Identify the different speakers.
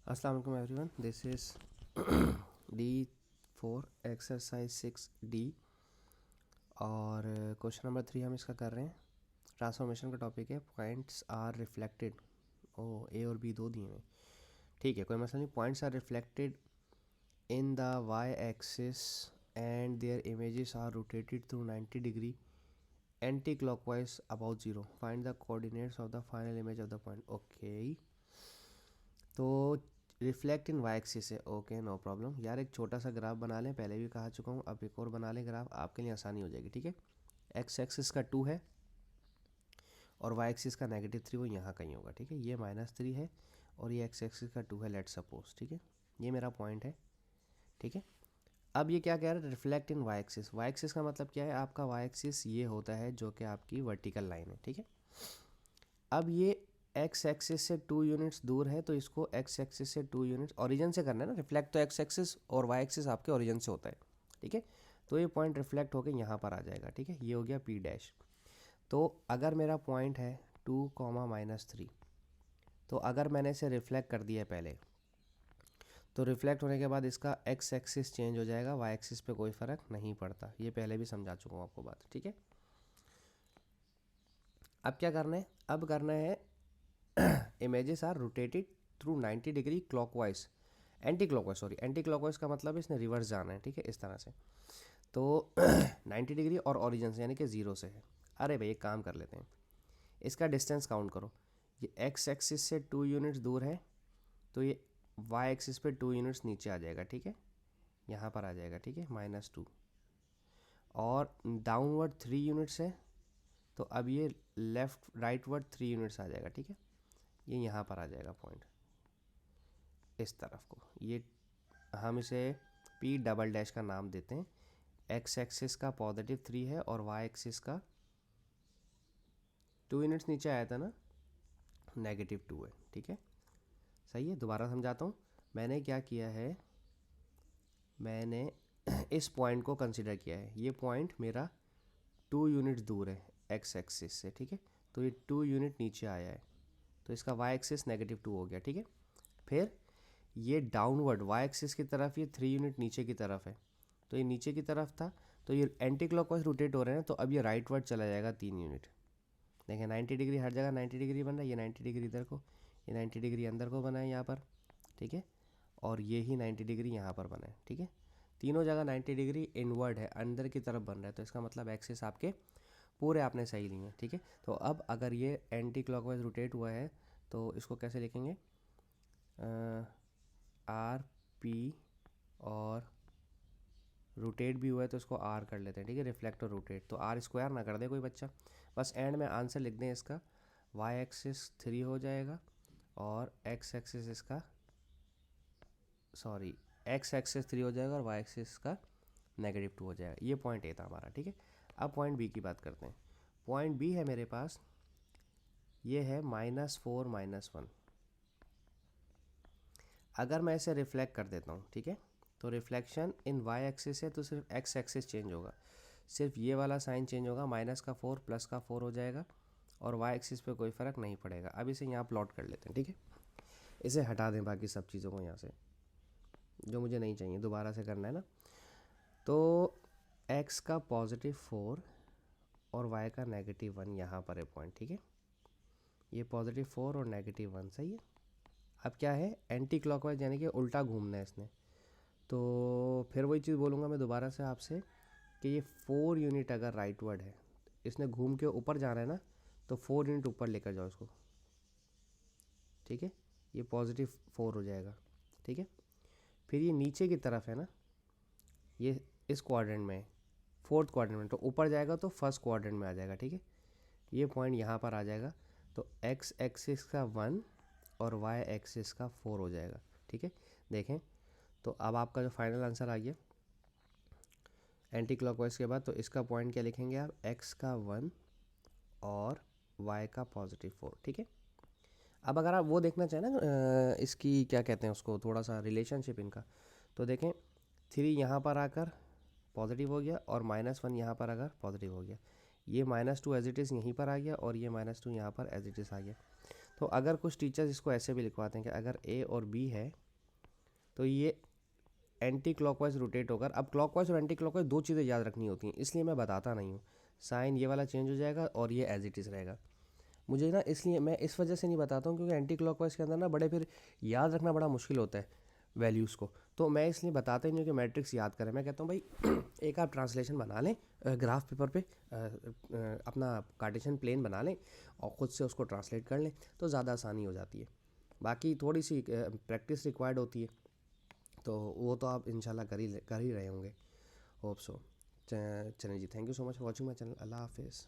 Speaker 1: अस्सलाम वालेकुम everyone, this is D4 exercise 6D और क्वेश्चन नंबर 3 हम इसका कर रहे हैं। ट्रांसफॉर्मेशन का टॉपिक है, पॉइंट्स आर रिफ्लेक्टेड। ओ ए और बी दो दिए हैं, ठीक है, कोई मसला नहीं। Points are reflected in the y axis and their images are rotated through 90 degree anti clockwise about zero. Find the coordinates of the final image of the point. Okay, तो रिफ्लेक्ट इन वाई एक्सिस है। Okay, no problem यार। एक छोटा सा graph बना लें, पहले भी कहा चुका हूँ, अब एक और बना लें ग्राफ, आपके लिए आसानी हो जाएगी। ठीक है, एक्स एक्सिस का 2 है और वाई एक्सिस का -3, वो यहाँ कहीं होगा। ठीक है, ये -3 है और ये एक्स एक्सिस का 2 है, लेट सपोज। ठीक है, ये मेरा पॉइंट है। ठीक है, अब ये क्या कह रहा है, reflect in y axis. Y axis का मतलब क्या है, आपका वाई एक्सिस ये होता है जो कि आपकी वर्टिकल लाइन है। ठीक है, अब ये एक्स एक्सिस से 2 यूनिट्स दूर है, तो इसको एक्स एक्सिस से 2 यूनिट्स ओरिजिन से करना है ना। रिफ्लेक्ट तो एक्स एक्सिस और वाई एक्सिस आपके ओरिजिन से होता है। ठीक है, तो ये पॉइंट रिफ्लेक्ट होकर यहाँ पर आ जाएगा। ठीक है, ये हो गया पी डैश। तो अगर मेरा पॉइंट है 2, -3, तो अगर मैंने इसे रिफ्लेक्ट कर दिया पहले, तो रिफ्लेक्ट होने के बाद इसका एक्स एक्सिस चेंज हो जाएगा, वाई एक्सिस पे कोई फ़र्क नहीं पड़ता। ये पहले भी समझा चुका हूँ आपको बात। ठीक है, अब क्या करना है, अब करना है images are rotated through 90 degree clockwise, anti clockwise, sorry anti clockwise का मतलब है इसने रिवर्स जाना है। ठीक है, इस तरह से। तो 90 डिग्री और ओरिजिन से यानी कि 0 से है। अरे भाई एक काम कर लेते हैं, इसका डिस्टेंस काउंट करो। ये एक्स एक्सिस से 2 यूनिट्स दूर है, तो ये वाई एक्सिस पे 2 यूनिट्स नीचे आ जाएगा। ठीक है, यहाँ पर आ जाएगा। ठीक है, -2 और डाउनवर्ड 3 यूनिट्स है, तो अब ये लेफ्ट राइटवर्ड 3 यूनिट्स आ जाएगा। ठीक है, ये यहाँ पर आ जाएगा पॉइंट, इस तरफ को। ये हम इसे पी डबल डैश का नाम देते हैं। एक्स एक्सिस का +3 है और वाई एक्सिस का 2 यूनिट्स नीचे आया था ना, -2 है। ठीक है, सही है। दोबारा समझाता हूँ, मैंने क्या किया है, मैंने इस पॉइंट को कंसिडर किया है। ये पॉइंट मेरा 2 यूनिट दूर है एक्स एक्सिस से। ठीक है, तो ये 2 यूनिट नीचे आया है, तो इसका वाई एक्सिस -2 हो गया। ठीक है, फिर ये डाउनवर्ड वाई एक्सिस की तरफ ये 3 यूनिट नीचे की तरफ है, तो ये नीचे की तरफ था, तो ये एंटी क्लॉकवाइज रोटेट हो रहे हैं, तो अब ये राइट वर्ड चला जाएगा 3 यूनिट। देखें 90 डिग्री हर जगह 90 डिग्री बन रहा है। ये 90 डिग्री इधर को, ये 90 डिग्री अंदर को बना है यहाँ पर। ठीक है, और ये ही 90 डिग्री यहाँ पर बना है। ठीक है, तीनों जगह 90 डिग्री इनवर्ड है, अंदर की तरफ बन रहा है, तो इसका मतलब एक्सिस आपके पूरे आपने सही लिए हैं। ठीक है, तो अब अगर ये एंटी क्लॉकवाइज रोटेट हुआ है, तो इसको कैसे लिखेंगे, आर पी, और रोटेट भी हुआ है तो इसको आर कर लेते हैं। ठीक है, रिफ्लेक्ट और रोटेट, तो आर स्क्वायर ना कर दे कोई बच्चा, बस एंड में आंसर लिख दें इसका। वाई एक्सिस 3 हो जाएगा और एक्स एक्सिस इसका, सॉरी एक्स एक्सिस 3 हो जाएगा और वाई एक्सिस का -2 हो जाएगा। ये पॉइंट ए था हमारा। ठीक है, अब पॉइंट बी की बात करते हैं। पॉइंट बी है मेरे पास, ये है -4 -1। अगर मैं इसे रिफ्लेक्ट कर देता हूँ, ठीक है, तो रिफ्लेक्शन इन वाई एक्सिस है, तो सिर्फ एक्स एक्सिस चेंज होगा, सिर्फ ये वाला साइन चेंज होगा, -4 +4 हो जाएगा और वाई एक्सिस पे कोई फ़र्क नहीं पड़ेगा। अब इसे यहाँ प्लॉट कर लेते हैं। ठीक है, इसे हटा दें बाकी सब चीज़ों को यहाँ से, जो मुझे नहीं चाहिए, दोबारा से करना है ना। तो एक्स का +4 और वाई का -1 यहाँ पर है पॉइंट। ठीक है, ये +4 और -1 सही है। अब क्या है, एंटी क्लॉकवाइज यानी कि उल्टा घूमना है इसने, तो फिर वही चीज़ बोलूँगा मैं दोबारा से आपसे कि ये 4 यूनिट अगर राइटवर्ड है, इसने घूम के ऊपर जाना है ना, तो 4 यूनिट ऊपर लेकर जाओ इसको। ठीक है, ये +4 हो जाएगा। ठीक है, फिर ये नीचे की तरफ है ना, ये इस क्वाड्रेंट में, फोर्थ क्वाड्रेंट में, तो ऊपर जाएगा तो फर्स्ट क्वाड्रेंट में आ जाएगा। ठीक है, ये पॉइंट यहाँ पर आ जाएगा, तो एक्स एक्सिस का 1 और वाई एक्सिस का 4 हो जाएगा। ठीक है, देखें, तो अब आपका जो फाइनल आंसर आ गया एंटी क्लॉकवाइज के बाद, तो इसका पॉइंट क्या लिखेंगे आप, एक्स का 1 और वाई का +4। ठीक है, अब अगर आप वो देखना चाहें ना, इसकी क्या कहते हैं उसको, थोड़ा सा रिलेशनशिप इनका, तो देखें 3 यहाँ पर आकर पॉजिटिव हो गया और -1 यहाँ पर अगर पॉजिटिव हो गया, ये -2 एज इट इज़ यहीं पर आ गया और ये -2 यहाँ पर एज इट इज़ आ गया। तो अगर कुछ टीचर्स इसको ऐसे भी लिखवाते हैं कि अगर ए और बी है तो ये एंटी क्लॉकवाइज रोटेट होकर, अब क्लॉकवाइज और एंटी क्लॉकवाइज दो चीज़ें याद रखनी होती हैं, इसलिए मैं बताता नहीं हूँ। साइन ये वाला चेंज हो जाएगा और ये एज इट इज़ रहेगा। मुझे ना इसलिए मैं इस वजह से नहीं बताता हूँ क्योंकि एंटी क्लॉकवाइज के अंदर ना बड़े फिर याद रखना बड़ा मुश्किल होता है वैल्यूज़ को, तो मैं इसलिए बताता ही नहीं हूँ कि मैट्रिक्स याद करें। मैं कहता हूँ भाई एक आप ट्रांसलेशन बना लें ग्राफ पेपर पे, अपना कार्टेशियन प्लेन बना लें और ख़ुद से उसको ट्रांसलेट कर लें तो ज़्यादा आसानी हो जाती है। बाकी थोड़ी सी प्रैक्टिस रिक्वायर्ड होती है, तो वो तो आप इंशाल्लाह कर ही रहे होंगे, होप सो। चलिए जी, thank you so much for watching my channel. अल्लाह हाफिज़।